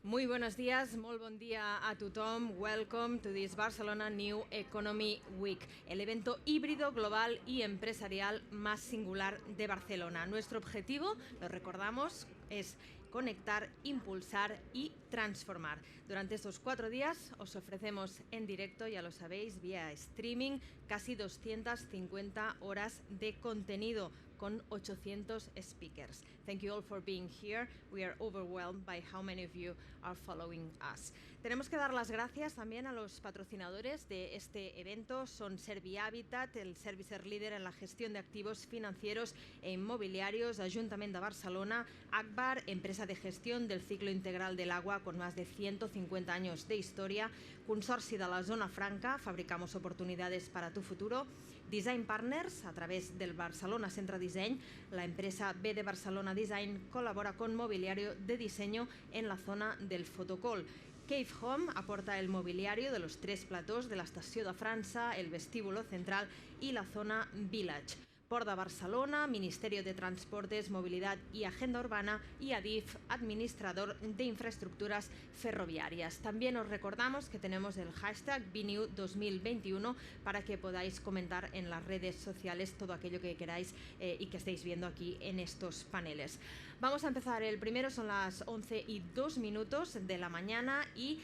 Muy buenos días, molt bon dia a tothom. Welcome to this Barcelona New Economy Week, el evento híbrido, global y empresarial más singular de Barcelona. Nuestro objetivo, lo recordamos, es conectar, impulsar y transformar. Durante estos 4 días os ofrecemos en directo, ya lo sabéis, vía streaming, casi 250 horas de contenido con 800 speakers. Thank you all for being here. We are overwhelmed by how many of you are following us. Tenemos que dar las gracias también a los patrocinadores de este evento. Son Servihabitat, el servicer líder en la gestión de activos financieros e inmobiliarios, Ayuntamiento de Barcelona, Akbar, empresa de gestión del ciclo integral del agua con más de 150 años de historia, Consorci de la Zona Franca, fabricamos oportunidades para tu futuro, Design Partners, a través del Barcelona Centre Disseny, la empresa B de Barcelona Design colabora con mobiliario de diseño en la zona del Fotocall. Cave Home aporta el mobiliario de los 3 platós de la Estació de França, el vestíbulo central y la zona Village. Port de Barcelona, Ministerio de Transportes, Movilidad y Agenda Urbana y Adif, administrador de infraestructuras ferroviarias. También os recordamos que tenemos el hashtag BNew 2021 para que podáis comentar en las redes sociales todo aquello que queráis y que estéis viendo aquí en estos paneles. Vamos a empezar. El primero son las 11:02 de la mañana y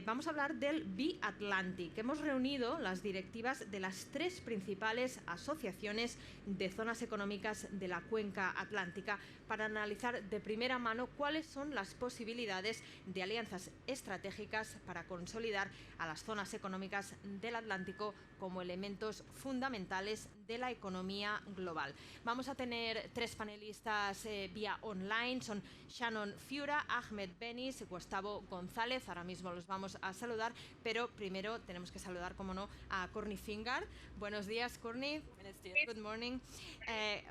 vamos a hablar del BATLANTIC. Hemos reunido las directivas de las 3 principales asociaciones de zonas económicas de la cuenca atlántica para analizar de primera mano cuáles son las posibilidades de alianzas estratégicas para consolidar a las zonas económicas del Atlántico como elementos fundamentales de la economía global. Vamos a tener 3 panelistas vía online, son Shannon Fiura, Ahmed Benis, Gustavo González. Ahora mismo los vamos a saludar, pero primero tenemos que saludar, como no, a Courtney Fingar. Buenos días, Courtney. Buenos días. Good morning.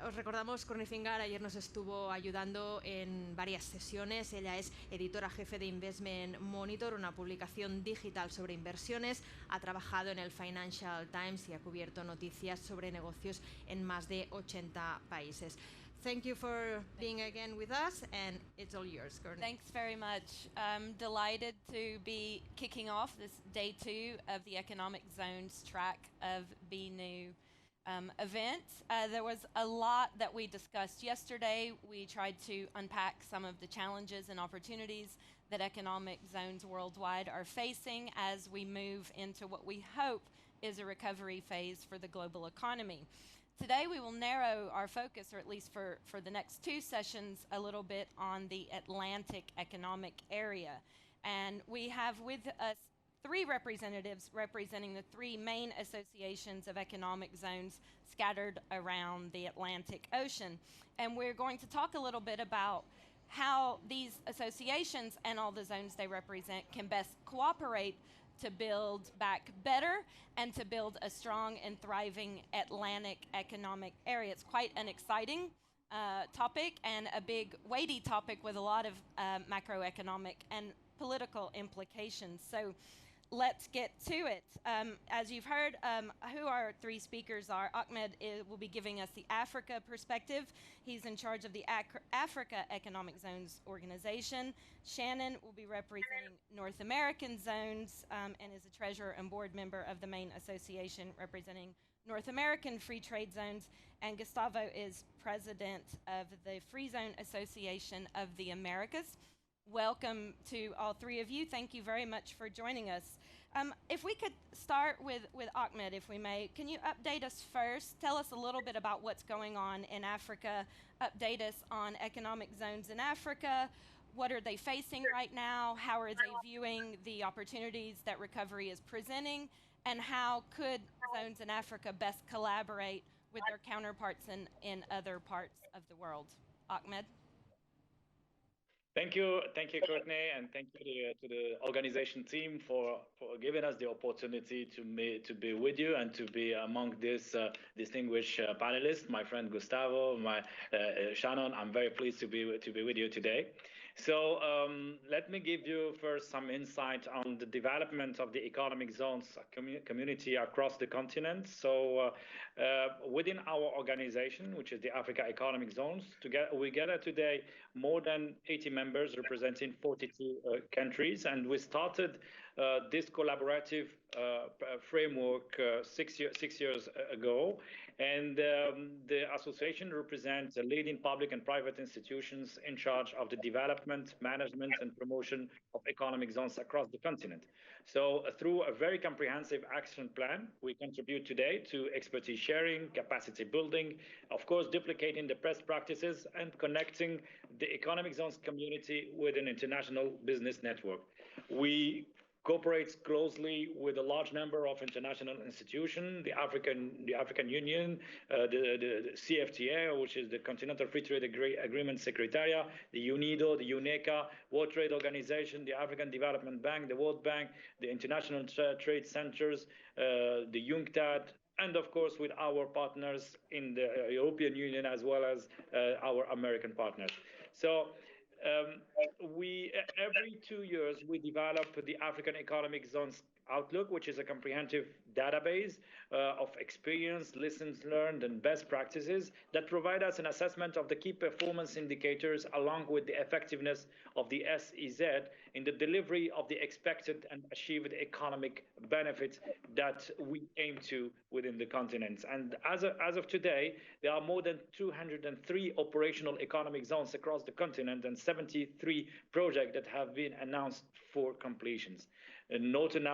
Os recordamos, Courtney Fingar ayer nos estuvo ayudando en varias sesiones. Ella es editora jefe de Investment Monitor, una publicación digital sobre inversiones. Ha trabajado en el Financial Times y ha cubierto noticias sobre negocios en más de 80 países. Thank you for being again with us, and it's all yours, Courtney. Thanks very much. I'm delighted to be kicking off this day 2 of the Economic Zones track of BNew event. There was a lot that we discussed yesterday. We tried to unpack some of the challenges and opportunities that economic zones worldwide are facing as we move into what we hope is a recovery phase for the global economy. Today we will narrow our focus, or at least for the next 2 sessions, a little bit on the Atlantic economic area. And we have with us 3 representatives representing the 3 main associations of economic zones scattered around the Atlantic Ocean. And we're going to talk a little bit about how these associations and all the zones they represent can best cooperate to build back better and to build a strong and thriving Atlantic economic area. It's quite an exciting topic and a big weighty topic with a lot of macroeconomic and political implications. So let's get to it. As you've heard, who our 3 speakers are, Ahmed will be giving us the Africa perspective. He's in charge of the Africa Economic Zones Organization. Shannon will be representing North American zones and is a treasurer and board member of the main association representing North American Free Trade Zones. And Gustavo is president of the Free Zone Association of the Americas. Welcome to all 3 of you. Thank you very much for joining us. If we could start with Ahmed, if we may, can you update us first? Tell us a little bit about what's going on in Africa. Update us on economic zones in Africa. What are they facing right now? How are they viewing the opportunities that recovery is presenting? And how could zones in Africa best collaborate with their counterparts in other parts of the world? Ahmed? Thank you, Courtney, and thank you to the organization team for giving us the opportunity to be with you and to be among this distinguished panelists. My friend Gustavo, my Shannon, I'm very pleased to be with you today. So let me give you first some insight on the development of the economic zones community across the continent. So within our organization, which is the Africa Economic Zones, we gather today more than 80 members members representing 42 countries, and we started this collaborative framework 6 years ago. And the association represents leading public and private institutions in charge of the development, management, and promotion of economic zones across the continent. So through a very comprehensive action plan, we contribute today to expertise sharing, capacity building, of course, duplicating the best practices and connecting the economic zones community with an international business network. We cooperates closely with a large number of international institutions, the African Union, the CFTA, which is the Continental Free Trade Agreement Secretariat, the UNIDO, the UNECA, World Trade Organization, the African Development Bank, the World Bank, the International Trade Centers, the UNCTAD, and of course with our partners in the European Union as well as our American partners. So we every 2 years we develop the African Economic Zones Outlook, which is a comprehensive database of experience, lessons learned, and best practices that provide us an assessment of the key performance indicators along with the effectiveness of the SEZ in the delivery of the expected and achieved economic benefits that we aim to within the continent. And as of today, there are more than 203 operational economic zones across the continent and 73 projects that have been announced for completions. Northern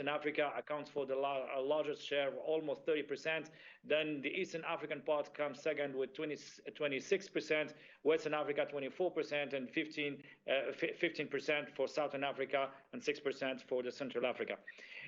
Africa accounts for the largest share, almost 30%. Then the Eastern African part comes second with 26%, Western Africa 24%, and 15% for Southern Africa, and 6% for the Central Africa.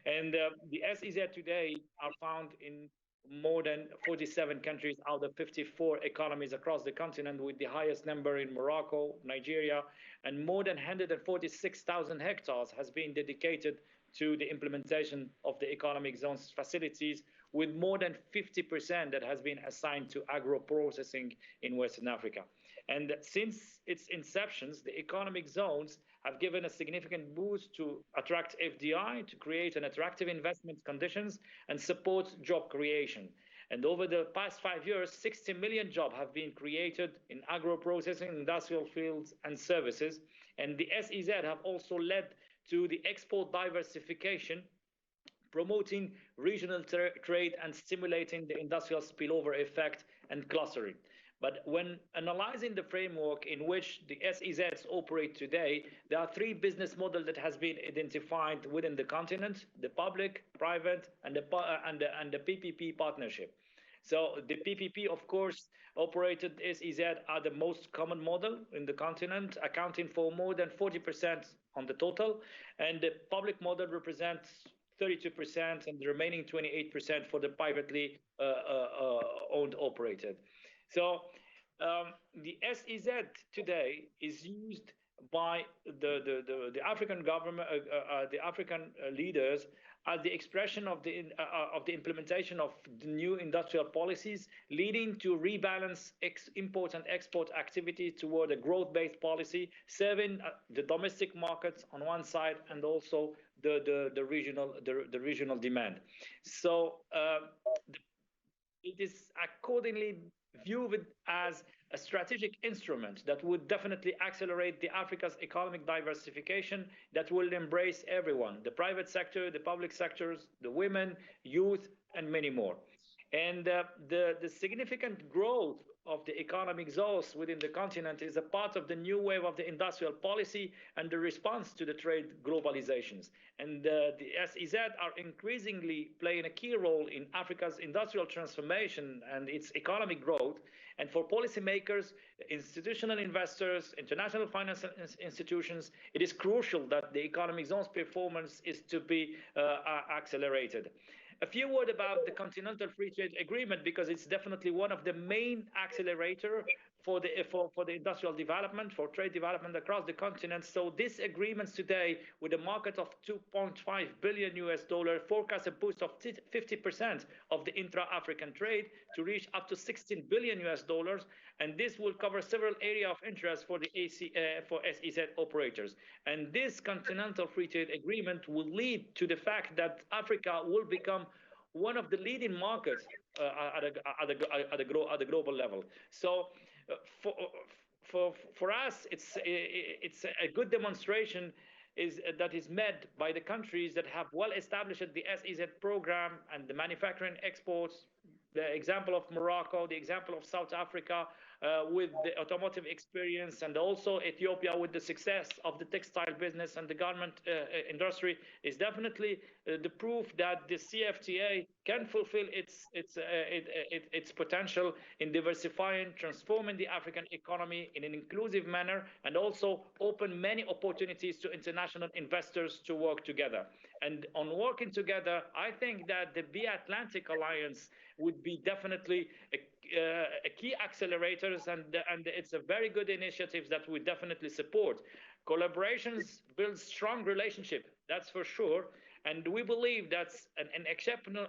And the SEZ today are found in more than 47 countries out of 54 economies across the continent, with the highest number in Morocco, Nigeria, and more than 146,000 hectares has been dedicated to the implementation of the economic zones facilities, with more than 50% that has been assigned to agro-processing in Western Africa. And since its inceptions, the economic zones have given a significant boost to attract FDI, to create an attractive investment conditions, and support job creation. And over the past 5 years, 60 million jobs have been created in agro-processing, industrial fields, and services. And the SEZ have also led to the export diversification, promoting regional trade and stimulating the industrial spillover effect and clustering. But when analyzing the framework in which the SEZs operate today, there are three business models that has been identified within the continent: the public, private, and the PPP partnership. So the PPP, of course, operated SEZ are the most common model in the continent, accounting for more than 40% on the total, and the public model represents 32%, and the remaining 28% for the privately owned operated. So the SEZ today is used by the African government, the African leaders, as the expression of the implementation of the new industrial policies, leading to rebalance import and export activity toward a growth-based policy, serving the domestic markets on one side and also the regional demand. So it is accordingly viewed as a strategic instrument that would definitely accelerate the Africa's economic diversification, that will embrace everyone: the private sector, the public sectors, the women, youth, and many more. And the significant growth of the economic zones within the continent is a part of the new wave of the industrial policy and the response to the trade globalizations. And the SEZ are increasingly playing a key role in Africa's industrial transformation and its economic growth. And for policymakers, institutional investors, international financial institutions, it is crucial that the economic zones performance is to be accelerated. A few words about the Continental Free Trade Agreement, because it's definitely one of the main accelerators for the industrial development, for trade development across the continent. So this agreement today, with a market of $2.5 billion forecast a boost of 50% of the intra-African trade to reach up to $16 billion, and this will cover several areas of interest for the for SEZ operators. And this Continental Free Trade Agreement will lead to the fact that Africa will become one of the leading markets at a global level. So for us, it's a good demonstration that is made by the countries that have well established the SEZ program and the manufacturing exports. The example of Morocco, the example of South Africa with the automotive experience, and also Ethiopia with the success of the textile business and the garment industry is definitely the proof that the CFTA can fulfill its potential in diversifying, transforming the African economy in an inclusive manner, and also open many opportunities to international investors to work together. And on working together, I think that the BATLANTIC Alliance would be definitely a key accelerators, and it's a very good initiative that we definitely support. Collaborations build strong relationship, that's for sure, and we believe that's an exceptional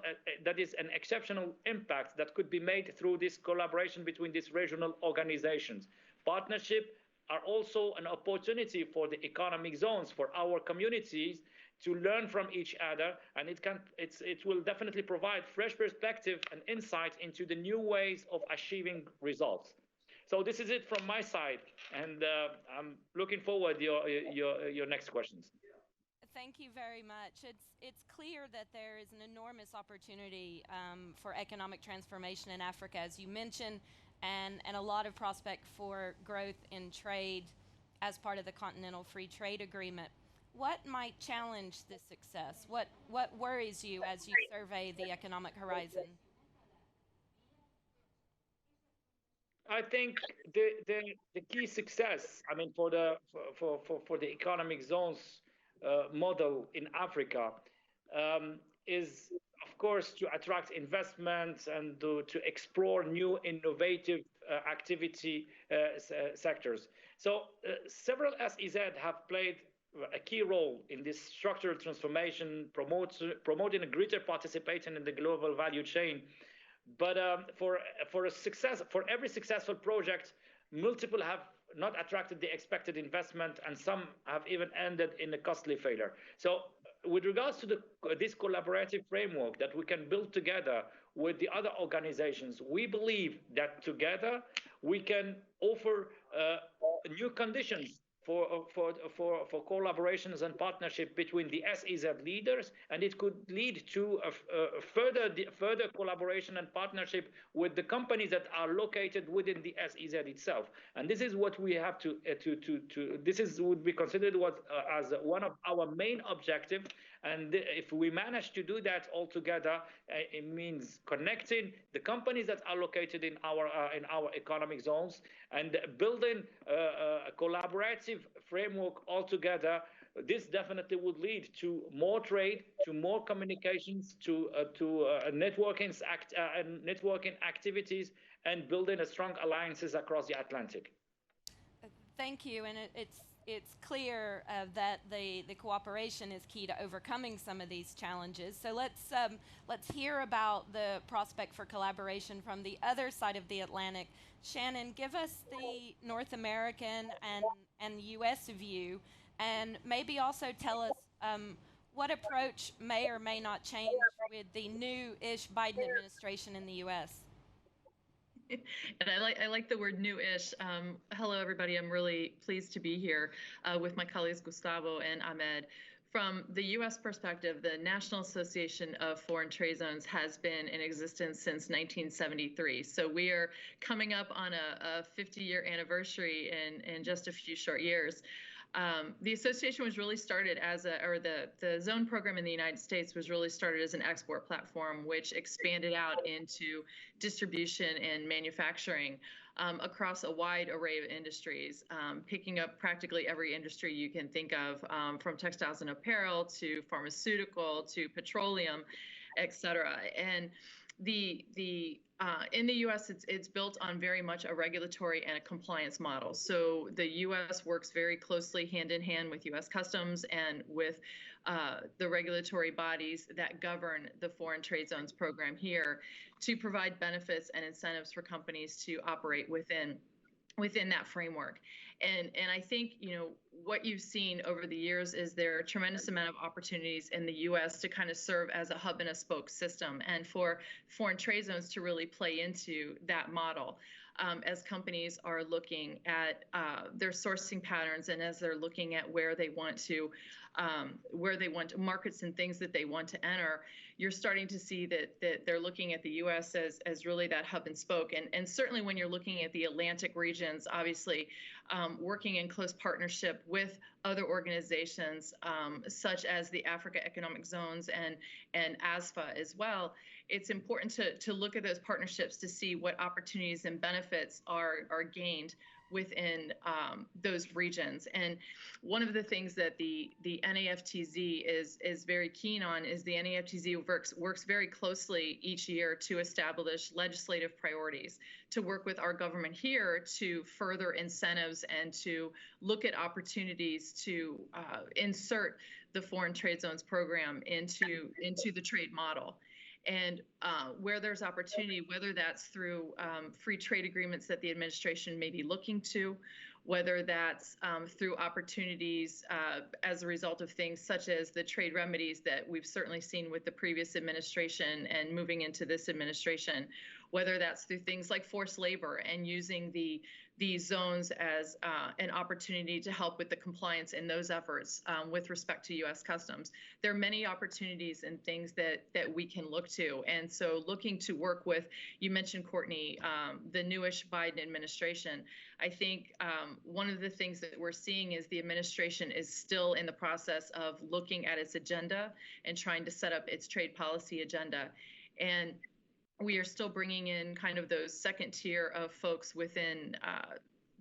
impact that could be made through this collaboration between these regional organizations. Partnership are also an opportunity for the economic zones, for our communities to learn from each other, and it will definitely provide fresh perspective and insight into the new ways of achieving results. So this is it from my side, and I'm looking forward to your next questions. Thank you very much. It's clear that there is an enormous opportunity for economic transformation in Africa, as you mentioned, and a lot of prospect for growth in trade as part of the Continental Free Trade Agreement. What might challenge this success? What worries you as you survey the economic horizon? I think the key success, I mean, for the economic zones model in Africa is, of course, to attract investments and to explore new innovative activity sectors. So several SEZ have played a key role in this structural transformation, promoting a greater participation in the global value chain. But for every successful project, multiple have not attracted the expected investment, and some have even ended in a costly failure. So with regards to this collaborative framework that we can build together with the other organizations, we believe that together we can offer new conditions for collaborations and partnership between the SEZ leaders, and it could lead to a further collaboration and partnership with the companies that are located within the SEZ itself. And this is what we have would be considered as one of our main objectives. And if we manage to do that all together, it means connecting the companies that are located in our economic zones and building a collaborative framework all together. This definitely would lead to more trade, to more communications, to networking activities, and building a strong alliances across the Atlantic. Thank you, and it's clear that the cooperation is key to overcoming some of these challenges. So let's hear about the prospect for collaboration from the other side of the Atlantic. Shannon, give us the North American and U.S. view, and maybe also tell us what approach may or may not change with the new-ish Biden administration in the U.S. And I like the word new-ish. Hello, everybody. I'm really pleased to be here with my colleagues Gustavo and Ahmed. From the U.S. perspective, the National Association of Foreign Trade Zones has been in existence since 1973. So we are coming up on a 50-year anniversary in just a few short years. The association was really started the zone program in the United States was really started as an export platform, which expanded out into distribution and manufacturing across a wide array of industries, picking up practically every industry you can think of, from textiles and apparel to pharmaceutical to petroleum, et cetera. And in the U.S., it's built on very much a regulatory and a compliance model. So the U.S. works very closely hand in hand with U.S. Customs and with the regulatory bodies that govern the Foreign Trade Zones program here to provide benefits and incentives for companies to operate within that framework. And I think, what you've seen over the years is there are a tremendous amount of opportunities in the U.S. to kind of serve as a hub and a spoke system, and for foreign trade zones to really play into that model. as companies are looking at their sourcing patterns, and as they're looking at where they want to markets and things that they want to enter. You're starting to see that they're looking at the U.S. as really that hub and spoke. And certainly when you're looking at the Atlantic regions, obviously working in close partnership with other organizations such as the Africa Economic Zones and ASFA as well, it's important to look at those partnerships to see what opportunities and benefits are gained within those regions. And one of the things that the NAFTZ is very keen on is the NAFTZ works very closely each year to establish legislative priorities, to work with our government here to further incentives and to look at opportunities to insert the Foreign Trade Zones program into the trade model. And where there's opportunity, whether that's through free trade agreements that the administration may be looking to, whether that's through opportunities as a result of things such as the trade remedies that we've certainly seen with the previous administration and moving into this administration, whether that's through things like forced labor and using these zones as an opportunity to help with the compliance in those efforts with respect to U.S. Customs. There are many opportunities and things that we can look to. And so looking to work with, you mentioned, Courtney, the newish Biden administration. I think one of the things that we're seeing is the administration is still in the process of looking at its agenda and trying to set up its trade policy agenda. And we are still bringing in kind of those second tier of folks within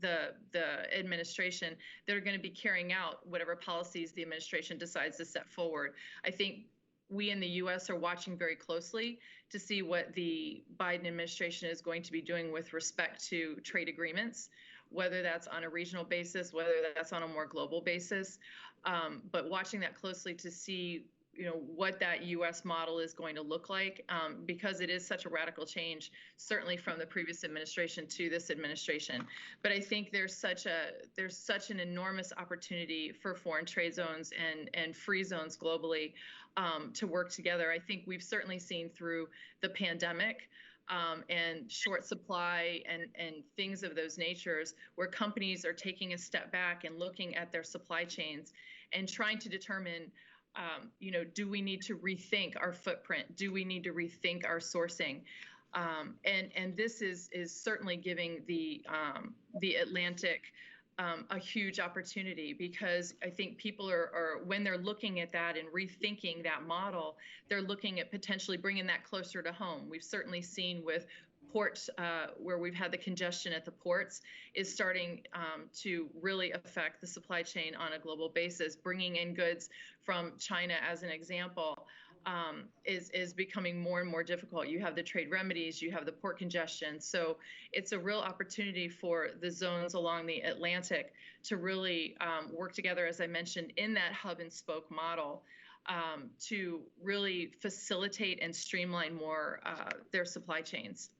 the administration that are going to be carrying out whatever policies the administration decides to set forward. I think we in the U.S. are watching very closely to see what the Biden administration is going to be doing with respect to trade agreements, whether that's on a regional basis, whether that's on a more global basis, but watching that closely to see what that U.S. model is going to look like, because it is such a radical change, certainly from the previous administration to this administration. But I think there's such an enormous opportunity for foreign trade zones and free zones globally to work together. I think we've certainly seen through the pandemic and short supply and things of those natures, where companies are taking a step back and looking at their supply chains and trying to determine, do we need to rethink our footprint? Do we need to rethink our sourcing? And this is certainly giving the Atlantic a huge opportunity, because I think people are when they're looking at that and rethinking that model, they're looking at potentially bringing that closer to home. We've certainly seen with ports where we've had the congestion at the ports is starting to really affect the supply chain on a global basis. Bringing in goods from China, as an example, is becoming more and more difficult. You have the trade remedies, you have the port congestion. So it's a real opportunity for the zones along the Atlantic to really work together, as I mentioned, in that hub and spoke model, to really facilitate and streamline more their supply chains.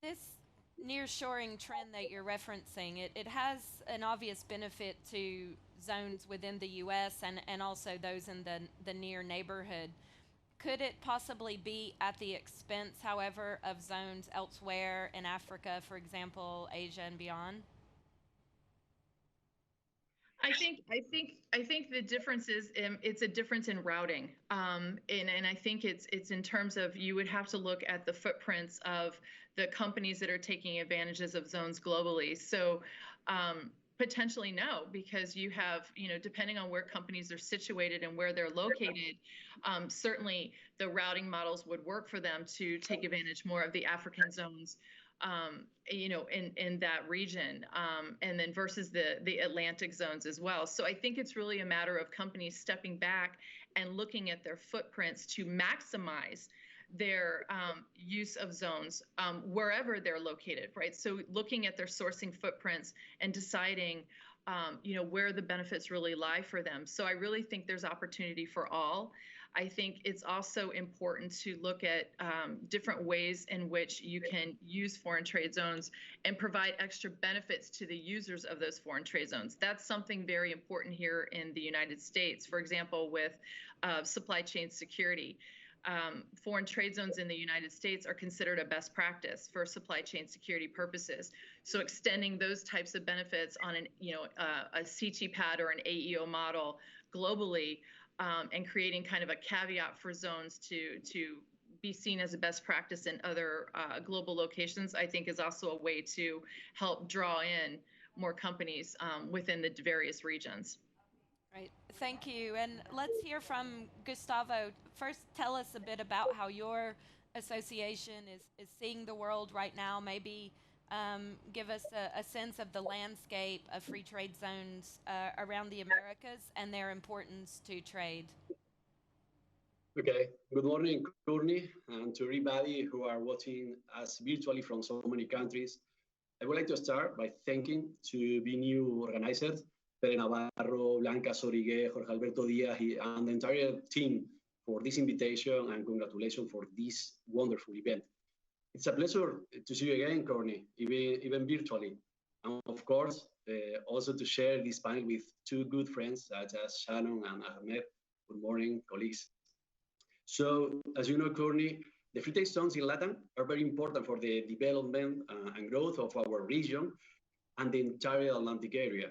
This nearshoring trend that you're referencing, it has an obvious benefit to zones within the U.S. and also those in the near neighborhood. Could it possibly be at the expense, however, of zones elsewhere in Africa, for example, Asia and beyond? I think the difference is it's a difference in routing, and I think it's in terms of, you would have to look at the footprints of the companies that are taking advantages of zones globally. So potentially no, because you have, depending on where companies are situated and where they're located, certainly the routing models would work for them to take advantage more of the African zones, in that region, and then versus the Atlantic zones as well. So I think it's really a matter of companies stepping back and looking at their footprints to maximize their use of zones wherever they're located, right? So looking at their sourcing footprints and deciding, where the benefits really lie for them. So I really think there's opportunity for all. I think it's also important to look at different ways in which you can use foreign trade zones and provide extra benefits to the users of those foreign trade zones. That's something very important here in the United States, for example, with supply chain security. foreign trade zones in the United States are considered a best practice for supply chain security purposes. So extending those types of benefits on an, a CTPAT or an AEO model globally, and creating kind of a caveat for zones to be seen as a best practice in other global locations, I think is also a way to help draw in more companies within the various regions. Right. Thank you. And let's hear from Gustavo. First, tell us a bit about how your association is seeing the world right now. Maybe give us a sense of the landscape of free trade zones around the Americas and their importance to trade. Okay. Good morning, Courtney, and to everybody who are watching us virtually from so many countries. I would like to start by thanking to be new organizers, Pere Navarro, Blanca Sorigué, Jorge Alberto Diaz, and the entire team for this invitation, and congratulations for this wonderful event. It's a pleasure to see you again, Courtney, even virtually. And of course, also to share this panel with two good friends, such as Shannon and Ahmed. Good morning, colleagues. So, as you know, Courtney, the free trade zones in Latin are very important for the development and growth of our region and the entire Atlantic area.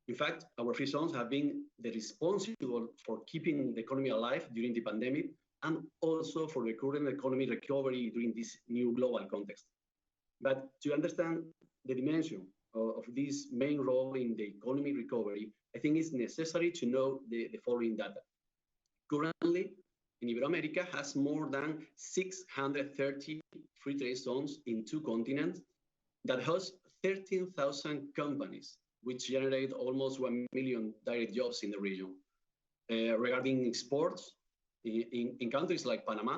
In fact, our free zones have been responsible for keeping the economy alive during the pandemic and also for the current economy recovery during this new global context. But to understand the dimension of this main role in the economy recovery, I think it's necessary to know the following data. Currently, in Iberoamerica has more than 630 free trade zones in 2 continents that host 13,000 companies, which generate almost 1 million direct jobs in the region. Regarding exports, in countries like Panama,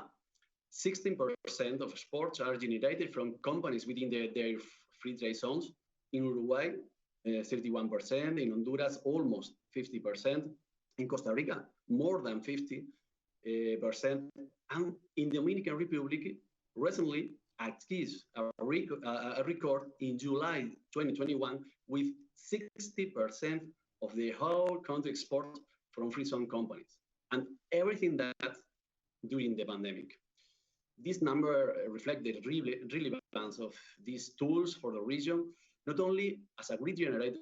16% of exports are generated from companies within their free trade zones. In Uruguay, 31%. In Honduras, almost 50%. In Costa Rica, more than 50%. And in the Dominican Republic, recently achieved a record in July 2021 with 60% of the whole country export from free zone companies, and everything that during the pandemic. This number reflects the relevance of these tools for the region, not only as a great generator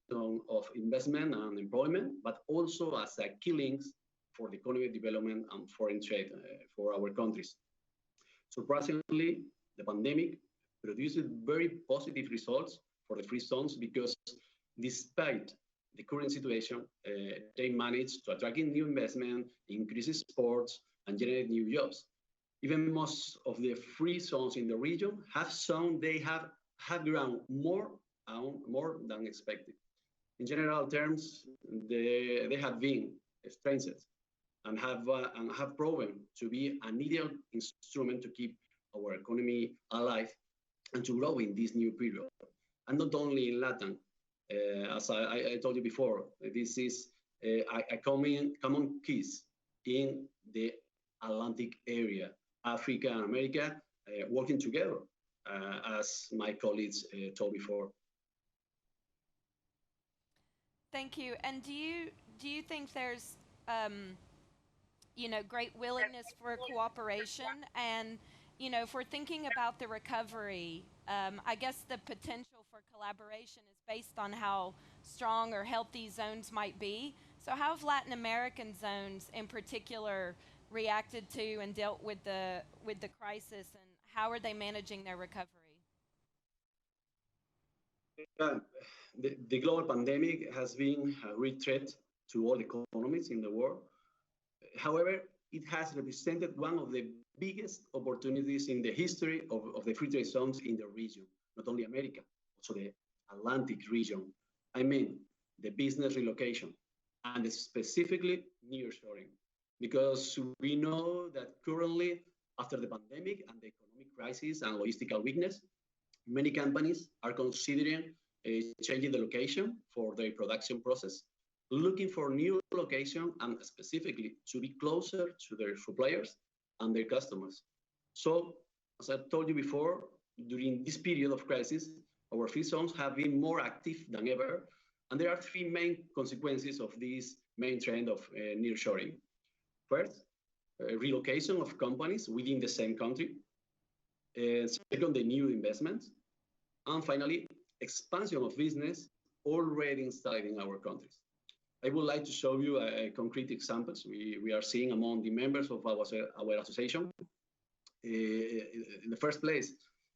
of investment and employment, but also as a key links for the economic development and foreign trade for our countries. Surprisingly, the pandemic produced very positive results for the free zones because despite the current situation, they managed to attract new investment, increase exports, and generate new jobs. Even most of the free zones in the region have shown they have grown more than expected. In general terms, they have been strengthened and have proven to be an ideal instrument to keep our economy alive and to grow in this new period. And not only in Latin, as I told you before, this is a common case in the Atlantic area, Africa and America, working together, as my colleagues told before. Thank you. And do you think there's great willingness for cooperation? And if we're thinking about the recovery, I guess the potential for collaboration is based on how strong or healthy zones might be. So how have Latin American zones in particular reacted to and dealt with the crisis, and how are they managing their recovery? The global pandemic has been a real threat to all economies in the world. However, it has represented one of the biggest opportunities in the history of the free trade zones in the region, not only America, also the Atlantic region. I mean, the business relocation, and specifically nearshoring, because we know that currently, after the pandemic and the economic crisis and logistical weakness, many companies are considering changing the location for their production process, looking for new location and specifically to be closer to their suppliers and their customers. So, as I told you before, during this period of crisis, our free zones have been more active than ever, and there are 3 main consequences of this main trend of nearshoring. First, relocation of companies within the same country. Second, the new investments. And finally, expansion of business already installed in our countries. I would like to show you concrete examples we are seeing among the members of our association. In the first place,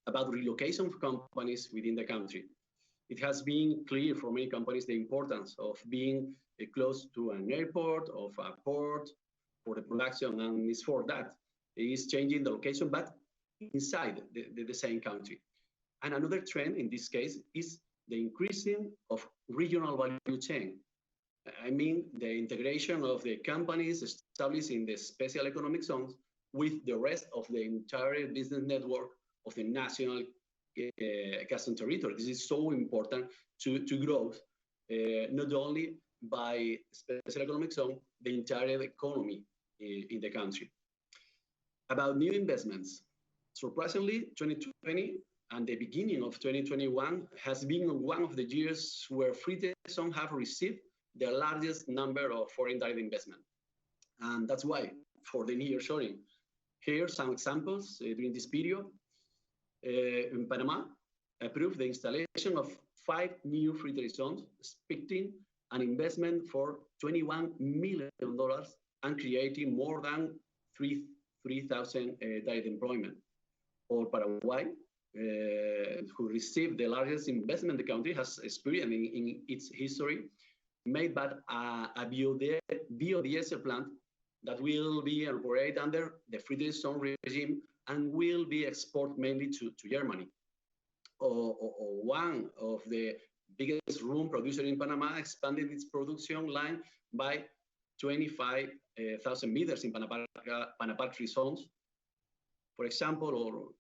about relocation of companies within the country. It has been clear for many companies the importance of being close to an airport, of a port, for the production, and it's for that. It is changing the location, but inside the same country. And another trend in this case is the increasing of regional value chain. I mean, the integration of the companies established in the special economic zones with the rest of the entire business network of the national custom territory. This is so important to growth, not only by special economic zone, the entire economy in the country. About new investments, surprisingly, 2020 and the beginning of 2021 has been one of the years where free trade zones have received the largest number of foreign direct investment. And that's why, for the nearshoring, here are some examples during this period. In Panama, approved the installation of 5 new free trade zones, expecting an investment for $21 million and creating more than 3,000 direct employment. Or Paraguay, who received the largest investment the country has experienced in its history, made by a biodiesel plant that will be operated under the free trade zone regime and will be exported mainly to Germany. Or one of the biggest rum producers in Panama expanded its production line by 25,000 meters in Panama free zones. For example, or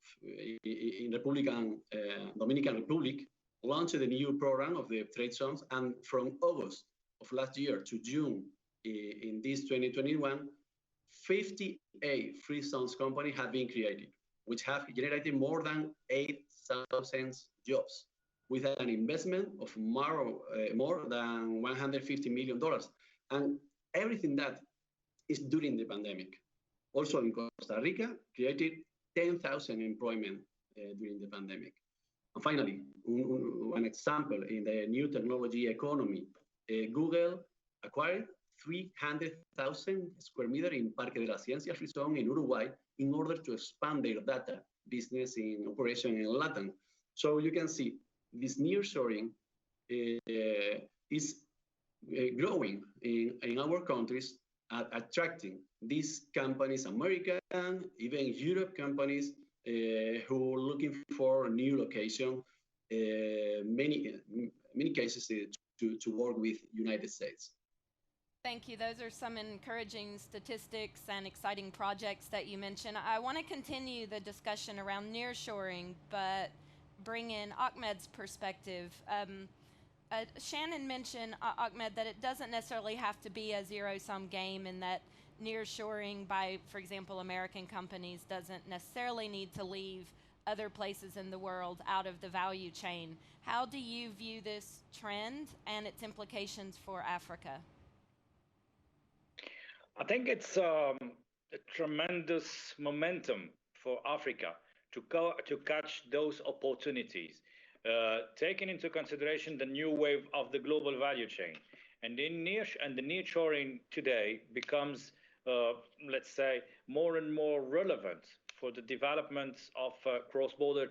in Dominican Republic, launched the new program of the trade zones, and from August of last year to June in this 2021, 58 free zones companies have been created, which have generated more than 8,000 jobs with an investment of more than $150 million. And everything that is during the pandemic. Also in Costa Rica, created 10,000 employment during the pandemic. And finally, one example in the new technology economy, Google acquired 300,000 square meters in Parque de la Ciencia free zone in Uruguay in order to expand their data business in operation in Latin. So you can see this nearshoring is growing in our countries, attracting these companies, American, even Europe companies who are looking for a new location, many cases to work with United States. Thank you. Those are some encouraging statistics and exciting projects that you mentioned. I want to continue the discussion around nearshoring, but bring in Ahmed's perspective. Shannon mentioned, Ahmed, that it doesn't necessarily have to be a zero-sum game, and that nearshoring by, for example, American companies doesn't necessarily need to leave other places in the world out of the value chain. How do you view this trend and its implications for Africa? I think it's a tremendous momentum for Africa to catch those opportunities, taking into consideration the new wave of the global value chain. And the nearshoring today becomes, let's say, more and more relevant for the development of cross-border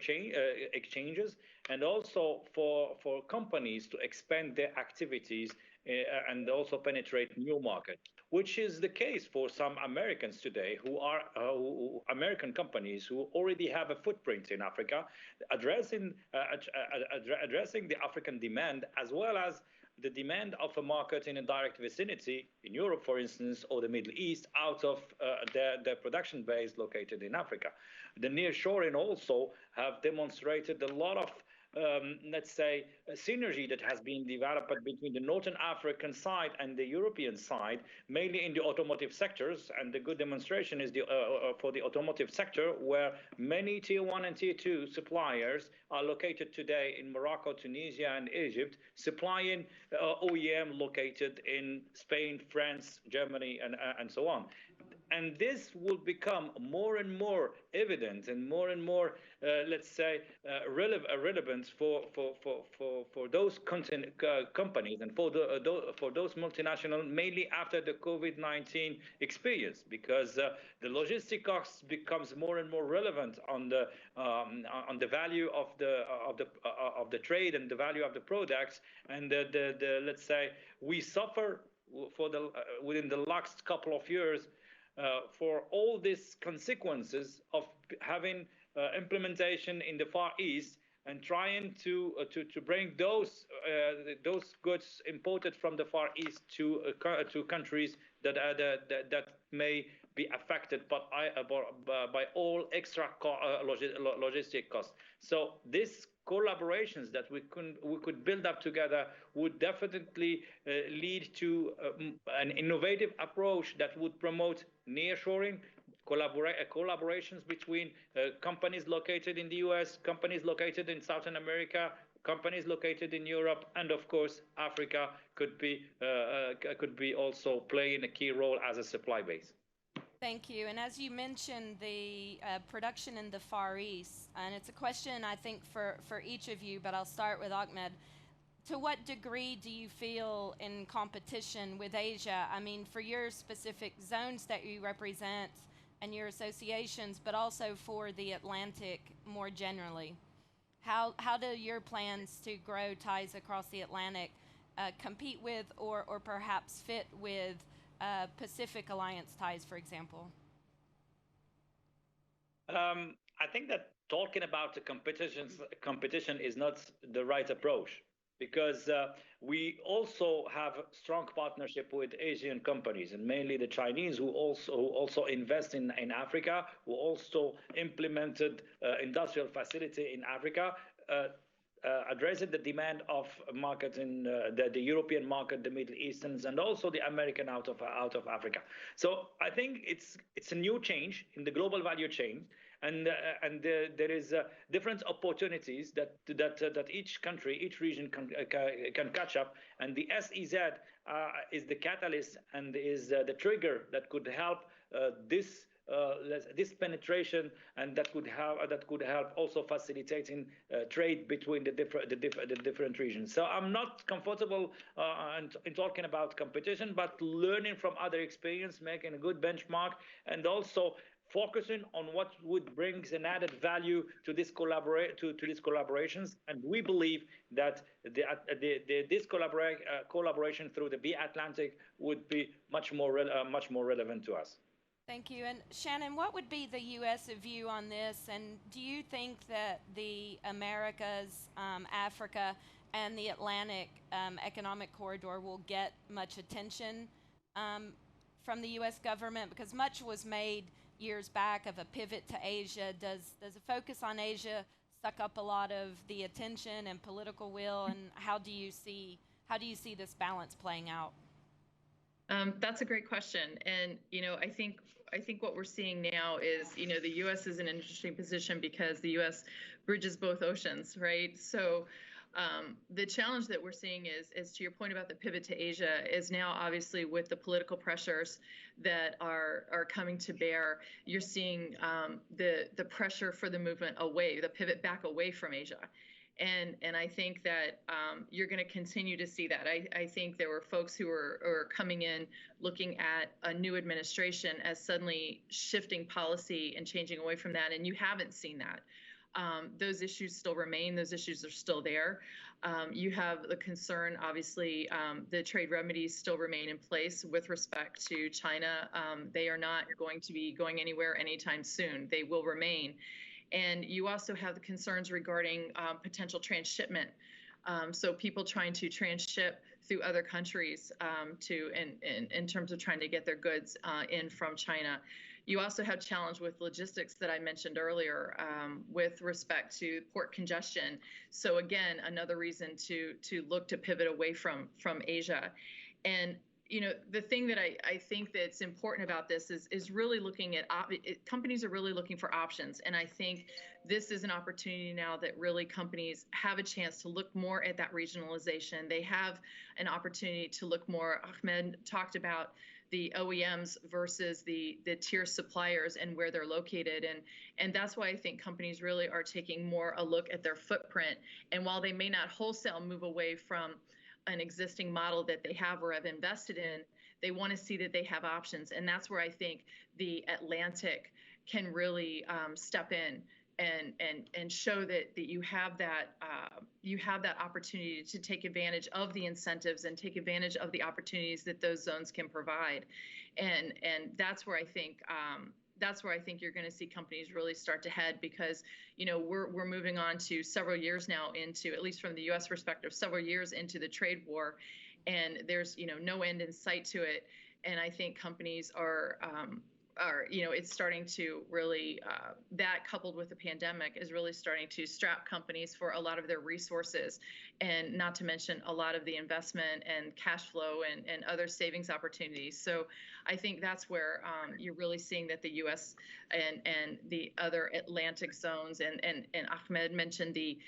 exchanges, and also for companies to expand their activities and also penetrate new markets, which is the case for some Americans today who are American companies who already have a footprint in Africa, addressing the African demand, as well as the demand of a market in a direct vicinity, in Europe, for instance, or the Middle East, out of their production base located in Africa. The nearshoring also have demonstrated a lot of let's say, a synergy that has been developed between the Northern African side and the European side, mainly in the automotive sectors. And the good demonstration is for the automotive sector, where many tier 1 and tier 2 suppliers are located today in Morocco, Tunisia, and Egypt, supplying OEM located in Spain, France, Germany, and so on. And this will become more and more evident and more, let's say, relevant for those companies and for those multinational, mainly after the COVID-19 experience, because the logistic costs becomes more and more relevant on the value of the trade and the value of the products, and the let's say we suffer for within the last couple of years for all these consequences of having implementation in the Far East and trying to bring those goods imported from the Far East to countries that may be affected by all extra logistic costs. So these collaborations that we could build up together would definitely lead to an innovative approach that would promote nearshoring, collaborations between companies located in the US, companies located in Southern America, companies located in Europe, and of course Africa could be also playing a key role as a supply base. Thank you. And as you mentioned, the production in the Far East, and it's a question I think for each of you, but I'll start with Ahmed. To what degree do you feel in competition with Asia? I mean, for your specific zones that you represent and your associations, but also for the Atlantic more generally. How do your plans to grow ties across the Atlantic compete with or perhaps fit with Pacific Alliance ties, for example? I think that talking about the competition is not the right approach, because we also have strong partnership with Asian companies, and mainly the Chinese, who also invest in Africa, who also implemented industrial facility in Africa, addressing the demand of markets in the European market, the Middle Easterns, and also the American out of Africa. So I think it's a new change in the global value chain, and there is different opportunities that each country, each region can catch up, and the SEZ is the catalyst and is the trigger that could help this penetration, and that could help also facilitating trade between the different regions. So I'm not comfortable in talking about competition, but learning from other experience, making a good benchmark, and also focusing on what would bring an added value to these collaborations. And we believe that this collaboration through the BATLANTIC would be much more relevant to us. Thank you. And Shannon, what would be the U.S. view on this? And do you think that the Americas, Africa, and the Atlantic economic corridor will get much attention from the U.S. government? Because much was made years back of a pivot to Asia. Does a focus on Asia suck up a lot of the attention and political will? And how do you see this balance playing out? That's a great question. And, I think what we're seeing now is, the U.S. is in an interesting position because the U.S. bridges both oceans, right? So the challenge that we're seeing is to your point about the pivot to Asia, is now obviously with the political pressures that are coming to bear, you're seeing the pressure for the movement away, the pivot back away from Asia. And I think that you're going to continue to see that. I think there were folks who are coming in looking at a new administration as suddenly shifting policy and changing away from that, and you haven't seen that. Those issues still remain. Those issues are still there. You have the concern, obviously, the trade remedies still remain in place with respect to China. They are not going to be going anywhere anytime soon. They will remain. And you also have the concerns regarding potential transshipment. So people trying to transship through other countries in terms of trying to get their goods in from China. You also have challenge with logistics that I mentioned earlier with respect to port congestion. So again, another reason to look to pivot away from Asia. And the thing that I think that's important about this is really looking at companies are really looking for options. And I think this is an opportunity now that really companies have a chance to look more at that regionalization. They have an opportunity to look more. Ahmed talked about the OEMs versus the tier suppliers and where they're located. And that's why I think companies really are taking more a look at their footprint. And while they may not wholesale move away from an existing model that they have or have invested in, they want to see that they have options. And that's where I think the Atlantic can really step in and show that you have that opportunity to take advantage of the incentives and take advantage of the opportunities that those zones can provide. And that's where I think you're going to see companies really start to head, because we're moving on to several years now into, at least from the U.S. perspective, several years into the trade war, and there's no end in sight to it. And I think companies are it's starting to really that coupled with the pandemic is really starting to strap companies for a lot of their resources, and not to mention a lot of the investment and cash flow and other savings opportunities. So I think that's where you're really seeing that the U.S. and the other Atlantic zones, and Ahmed mentioned the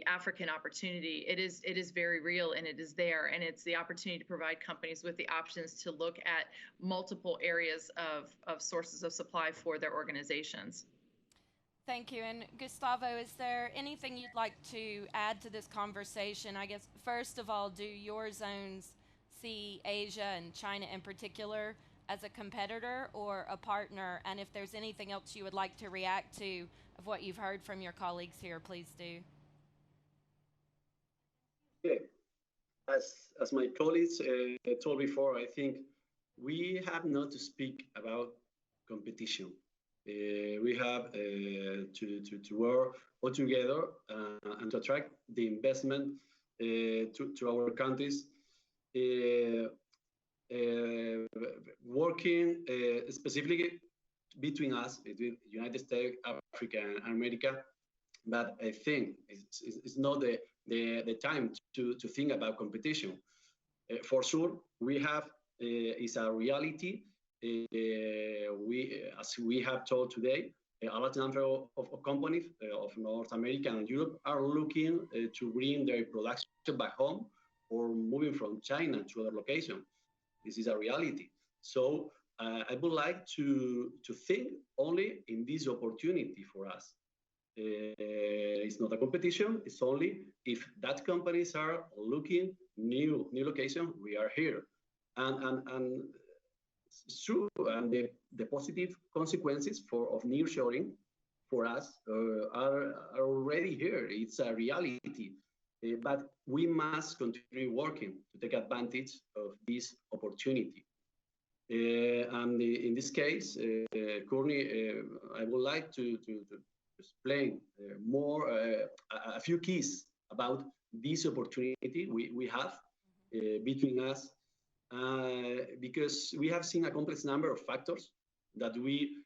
African opportunity. It is very real, and it is there, and it's the opportunity to provide companies with the options to look at multiple areas of sources of supply for their organizations. Thank you. And Gustavo, is there anything you'd like to add to this conversation? I guess, first of all, do your zones see Asia and China in particular as a competitor or a partner? And if there's anything else you would like to react to of what you've heard from your colleagues here, please do. Okay. As my colleagues told before, I think we have not to speak about competition. We have to work all together and to attract the investment to our countries, working specifically between us, between United States, Africa, and America. But I think it's not the time to think about competition. For sure, we have is a reality. As we have told today, a large number of companies of North America and Europe are looking to bring their production back home or moving from China to other locations. This is a reality. So I would like to think only in this opportunity for us. It's not a competition. It's only if that companies are looking new location, we are here, and it's true. And the positive consequences of nearshoring for us are already here. It's a reality, but we must continue working to take advantage of this opportunity. And in this case, Courtney, I would like to explain more a few keys about this opportunity we have between us, because we have seen a complex number of factors that we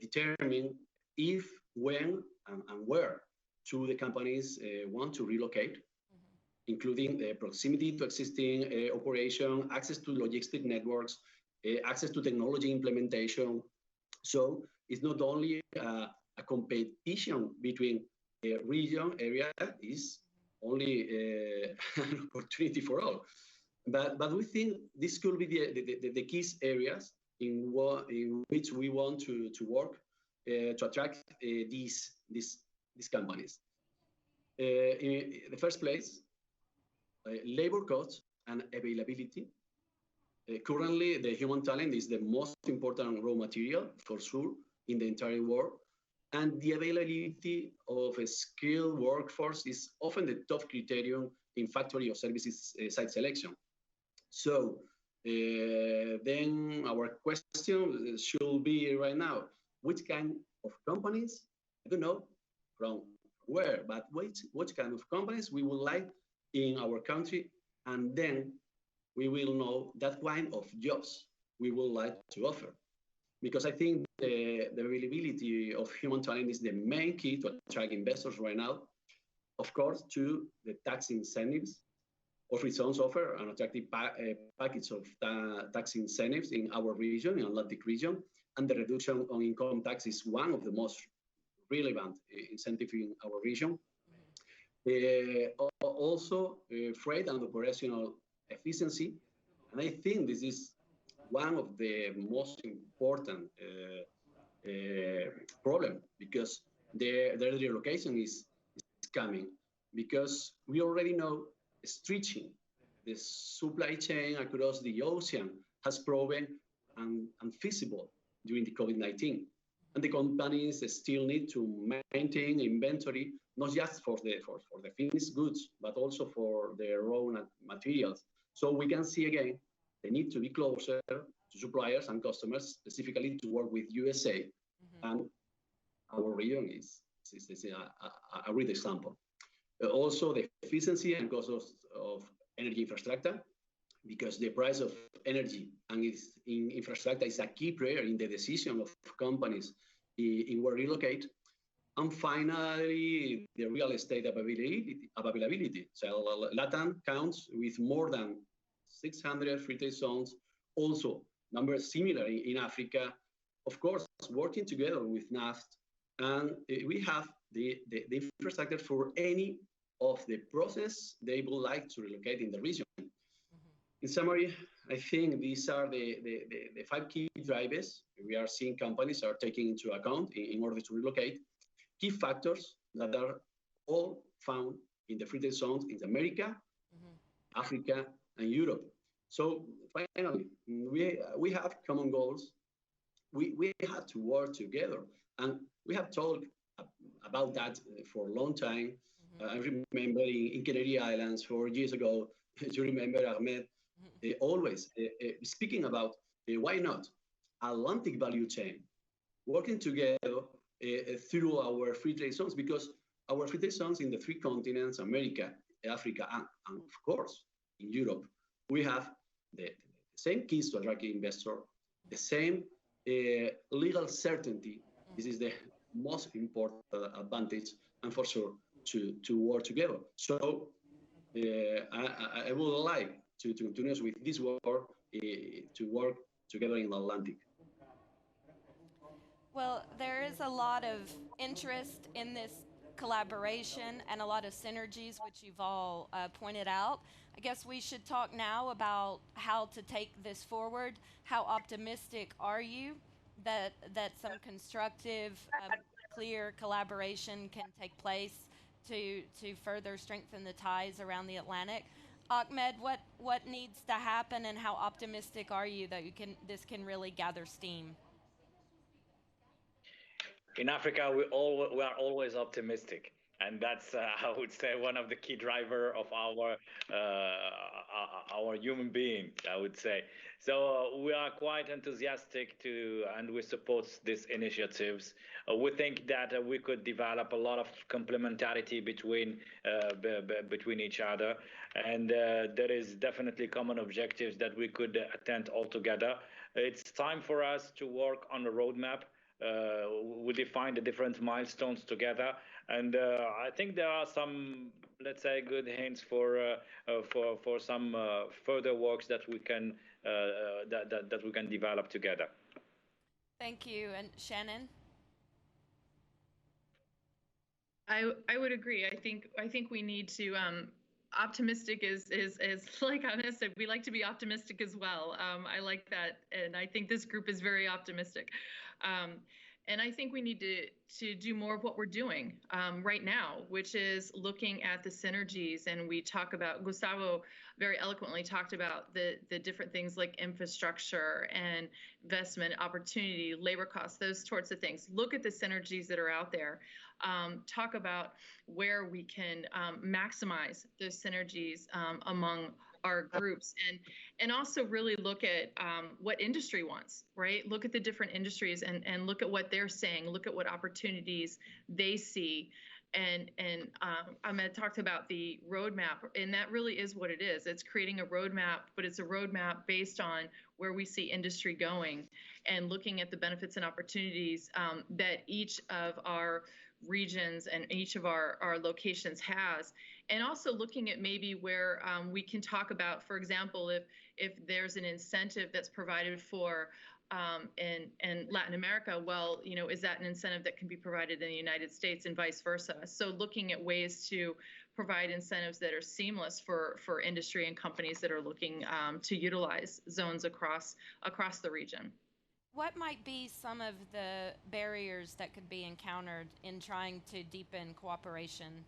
determine if, when, and where to the companies want to relocate, including proximity to existing operation, access to logistic networks, access to technology implementation. So it's not only a competition between a region area, is only an opportunity for all. But we think this could be the key areas in which we want to work to attract these companies. In the first place, labor costs and availability. Currently, the human talent is the most important raw material, for sure, in the entire world. And the availability of a skilled workforce is often the top criterion in factory or services site selection. So then our question should be right now, which kind of companies, I don't know from where, but which kind of companies we would like in our country, and then we will know that kind of jobs we would like to offer. Because I think the availability of human talent is the main key to attract investors right now. Of course, to the tax incentives, All free zones offer an attractive package of tax incentives in our region, in Atlantic region, and the reduction on income tax is one of the most relevant incentives in our region. Also, freight and operational efficiency, and I think this is one of the most important problem because their relocation is coming because we already know stretching the supply chain across the ocean has proven unfeasible during the COVID-19. And the companies still need to maintain inventory, not just for the finished goods, but also for the raw materials. So we can see again the need to be closer to suppliers and customers, specifically to work with USA. And our region is a great example. Also, the efficiency and cost of energy infrastructure, because the price of energy and its infrastructure is a key player in the decision of companies in where relocate. And finally, the real estate availability. So LATAM counts with more than 600 free trade zones, also numbers similar in Africa, of course, working together with NAFTA. And we have the infrastructure for any of the process they would like to relocate in the region. In summary, I think these are the 5 key drivers we are seeing companies are taking into account in order to relocate. Key factors that are all found in the free trade zones in America, Africa, and Europe. So finally, we have common goals. We have to work together, and we have talked about that for a long time. I remember in Canary Islands 4 years ago, you remember Ahmed, always speaking about why not Atlantic value chain, working together through our free trade zones, because our free trade zones in the 3 continents, America, Africa, and of course, in Europe, we have the same keys to attract investor, the same legal certainty. This is the most important advantage, and for sure, to work together. So I would like to continue with this work, to work together in the Atlantic. Well, there is a lot of interest in this collaboration and a lot of synergies, which you've all pointed out. I guess we should talk now about how to take this forward. How optimistic are you that some constructive, clear collaboration can take place to further strengthen the ties around the Atlantic? Ahmed, what needs to happen, and how optimistic are you that this can really gather steam? In Africa, we are always optimistic, and that's I would say one of the key driver of our human being, I would say. So we are quite enthusiastic and we support these initiatives. We think that we could develop a lot of complementarity between each other, and there is definitely common objectives that we could attend all together. It's time for us to work on a roadmap. We define the different milestones together, and I think there are some, let's say, good hints for some further works that we can that we can develop together. Thank you. And Shannon? I would agree. I think we need to optimistic is like Ahmed said, we like to be optimistic as well. I like that, and I think this group is very optimistic. And I think we need to do more of what we're doing right now, which is looking at the synergies. And we talk about, Gustavo very eloquently talked about the different things like infrastructure and investment opportunity, labor costs, those sorts of things. Look at the synergies that are out there. Talk about where we can maximize those synergies among our groups, and also really look at what industry wants, right? Look at the different industries and look at what they're saying, look at what opportunities they see. And Ahmed talked about the roadmap, and that really is what it is. It's creating a roadmap, but it's a roadmap based on where we see industry going and looking at the benefits and opportunities that each of our regions and each of our locations has, and also looking at maybe where we can talk about, for example, if there's an incentive that's provided for in Latin America, well, is that an incentive that can be provided in the United States and vice versa? So looking at ways to provide incentives that are seamless for industry and companies that are looking to utilize zones across the region. What might be some of the barriers that could be encountered in trying to deepen cooperation?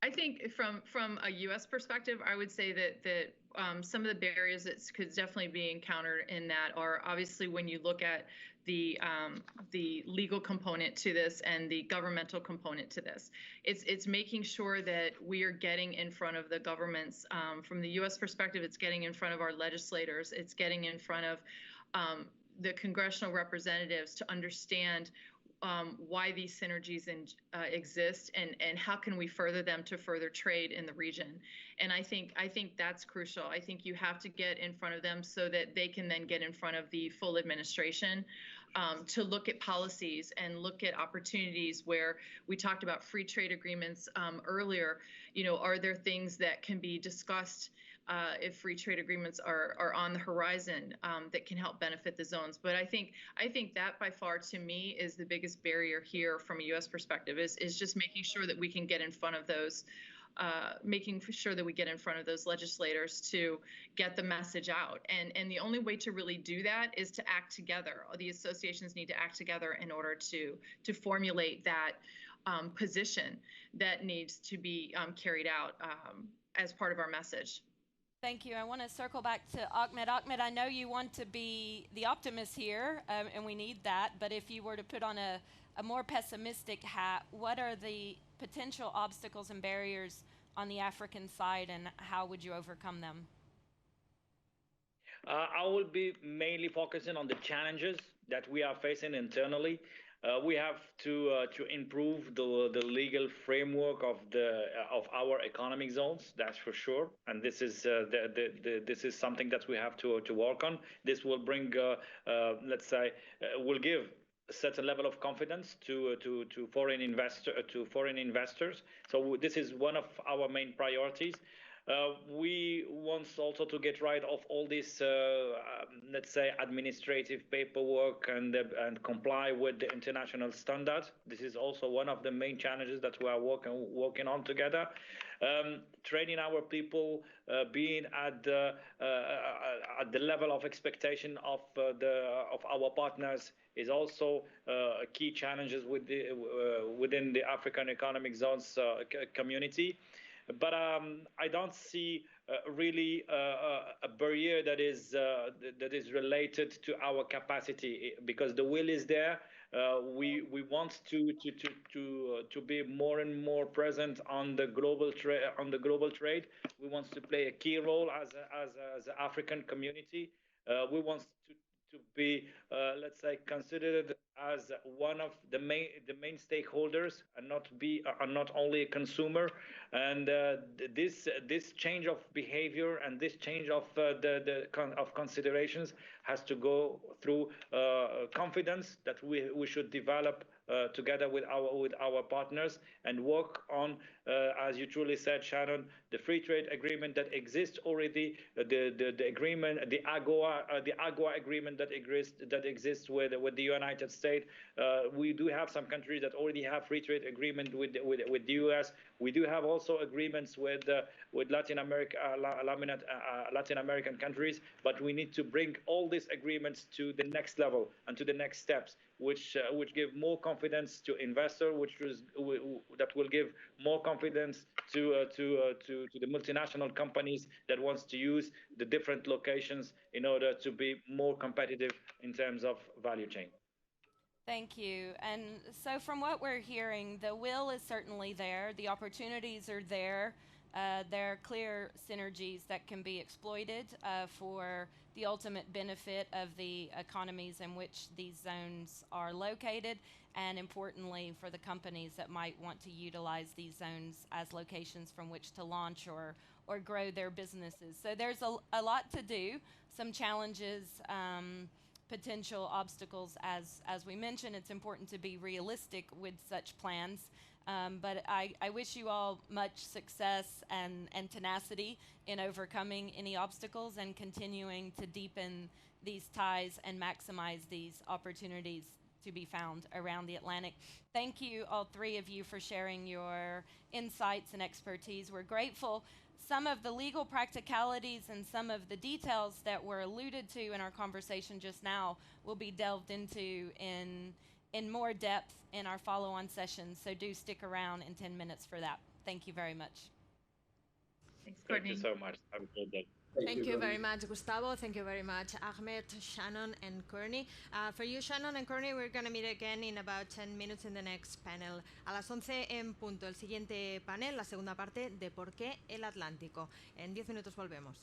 I think from a U.S. perspective, I would say that some of the barriers that could definitely be encountered in that are obviously when you look at the legal component to this and the governmental component to this. It's making sure that we are getting in front of the governments. From the U.S. perspective, it's getting in front of our legislators. It's getting in front of the congressional representatives to understand why these synergies exist and how can we further them to further trade in the region. And I think that's crucial. I think you have to get in front of them so that they can then get in front of the full administration to look at policies and look at opportunities where we talked about free trade agreements earlier. Are there things that can be discussed if free trade agreements are on the horizon that can help benefit the zones? But I think that by far, to me, is the biggest barrier here from a U.S. perspective is just making sure that we can get in front of those, legislators to get the message out. And the only way to really do that is to act together. The associations need to act together in order to formulate that position that needs to be carried out as part of our message. Thank you. I want to circle back to Ahmed. Ahmed, I know you want to be the optimist here, and we need that, but if you were to put on a more pessimistic hat, what are the potential obstacles and barriers on the African side, and how would you overcome them? I will be mainly focusing on the challenges that we are facing internally. We have to improve the legal framework of our economic zones. That's for sure, and this is this is something that we have to work on. This will bring, let's say, will give a certain level of confidence to foreign investors. So this is one of our main priorities. We want also to get rid of all this, let's say, administrative paperwork and comply with the international standards. This is also one of the main challenges that we are working on together. Training our people, being at the level of expectation of our partners is also a key challenges within the African Economic Zones community. But I don't see really a barrier that is related to our capacity, because the will is there. We want to be more and more present on the global trade. We want to play a key role as an African community. We want to be, let's say, considered as one of the main stakeholders and not only a consumer. And this change of behavior and this change of of considerations has to go through confidence that we should develop together with our partners and work on, as you truly said, Shannon, the free trade agreement that exists already, the agreement, the AGOA agreement that exists with the United States. We do have some countries that already have free trade agreement with the US. We do have also agreements with Latin American countries, but we need to bring all these agreements to the next level and to the next steps, which give more confidence to investors, that will give more confidence to the multinational companies that wants to use the different locations in order to be more competitive in terms of value chain. Thank you. And so from what we're hearing, the will is certainly there. The opportunities are there. There are clear synergies that can be exploited for the ultimate benefit of the economies in which these zones are located, and importantly for the companies that might want to utilize these zones as locations from which to launch or grow their businesses. So there's a lot to do, some challenges, potential obstacles. As we mentioned, it's important to be realistic with such plans. But I wish you all much success and tenacity in overcoming any obstacles and continuing to deepen these ties and maximize these opportunities to be found around the Atlantic. Thank you, all three of you, for sharing your insights and expertise. We're grateful. Some of the legal practicalities and some of the details that were alluded to in our conversation just now will be delved into in more depth in our follow-on sessions, so do stick around in 10 minutes for that. Thank you very much. Thanks, Courtney. Thank you so much. Have a good day. Thank you very much, Gustavo. Thank you very much, Ahmed, Shannon, and Courtney. For you, Shannon and Courtney, we're going to meet again in about 10 minutes in the next panel. A las 11 en punto, el siguiente panel, la segunda parte de ¿Por qué el Atlántico? En 10 minutos volvemos.